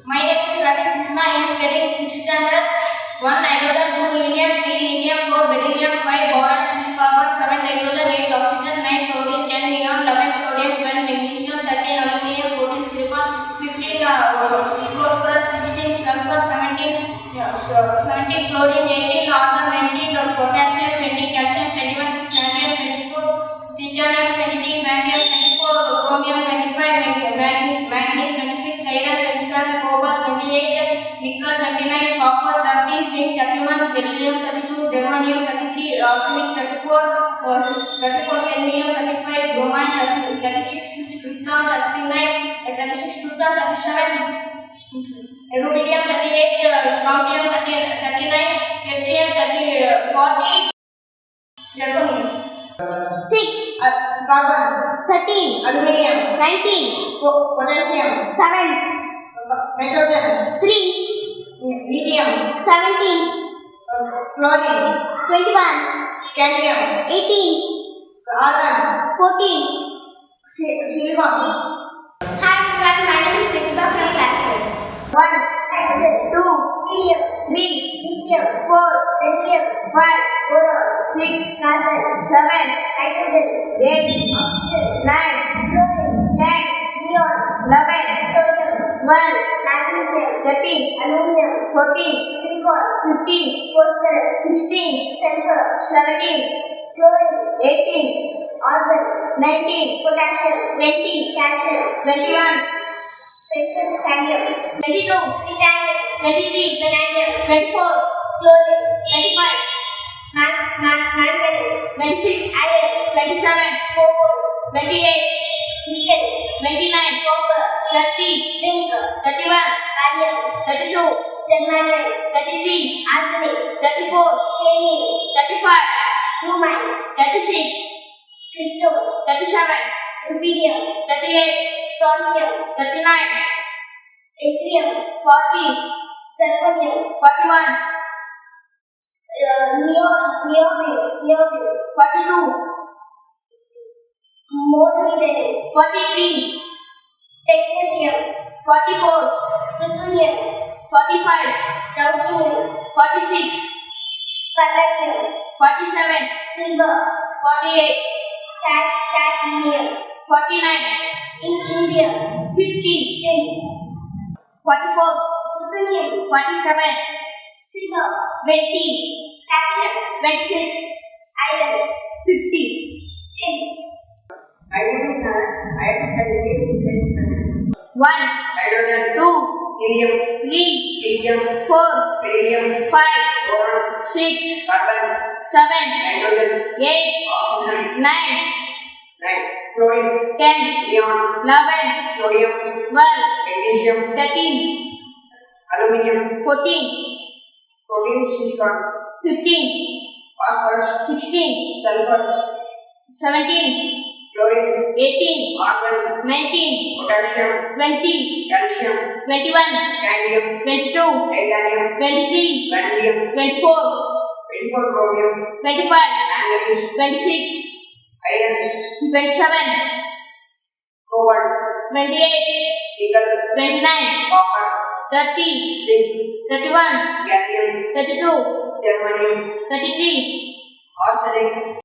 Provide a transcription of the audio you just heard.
My name is Raviprasad Sajjan. I am studying 6th standard. 1 nitrogen, 2 helium, 3 lithium, 4 beryllium, 5 boron, 6 carbon, 7 nitrogen, 8 oxygen, 9 fluorine, 10 neon, 11 sodium, 12 magnesium, 13 aluminum, 14 silicon, 15 phosphorus, 16 sulfur, 17 chlorine, 18 argon, 19 potassium, 20 calcium, 21 scandium, 22 titanium, 23 vanadium, 24 chromium, 25 manganese, 26 iron, 27 cobalt, 28 nickel, 29 copper, 30 zinc, 31 beryllium, 32 germanium, 33 arsenic, 34 selenium, 35 bromine, 36 krypton, 36 krypton, 37 rubidium, 38 strontium, 39 yttrium, 40 zirconium. 6, Carbon, 13, aluminium, 19, potassium, 7, nitrogen, 3, lithium, 17, chlorine, 21, scandium, 18, argon, 14. silicon. Hi everyone, my name is Pratibha from class 5. 1, Hydrogen, 2, helium, 3, lithium, 4, beryllium, 5, boron, 6, carbon, 7, nitrogen, 8, oxygen, 9, fluorine, 10, neon, 11, sodium, 12, magnesium, 13, aluminum, 14, silicon, 15, phosphorus, 16, sulfur, 17, chlorine, 18, argon, 19, potassium, 20, calcium, 21, 22 scandium, 22, titanium, 23, vanadium, 24, chlorine, 25, manganese, 26, iron, 27, copper, 28, nickel, 29, copper, 30, zinc, 31, gallium, 32, germanium, 33, arsenic, 34, selenium, 35, bromine, 36, krypton, 37, rubidium, 38, strontium, 39, yttrium, 40, zirconium, 41, niobium, 42, molybdenum, 43, technetium, 44, plutonium, 45, ruthenium, 46, palladium, 47, silver, 48, cadmium. 49, In India, 50, tin, 44, plutonium, 47, silver, 20, calcium, 26, iron, 50. tin. My name is Nana. I am studying in 10th standard. 1, Hydrogen, 2, helium, 3, lithium, 4, beryllium, 5, boron, 6, carbon, 7, nitrogen, 8, oxygen, 9, fluorine, 10, neon, 11, sodium, 12, magnesium, 13, aluminium, 14, 14 silicon, 15, phosphorus, 16, sulfur, 17, chlorine, 18, argon, 19, potassium, 20, calcium, 21, scandium, 22, titanium, 23, vanadium, 24, 24 chromium, 25, manganese, 26, iron, 27, cobalt, 28, nickel, 29, copper, 30, zinc, 31, gallium, 32, germanium, 33, arsenic,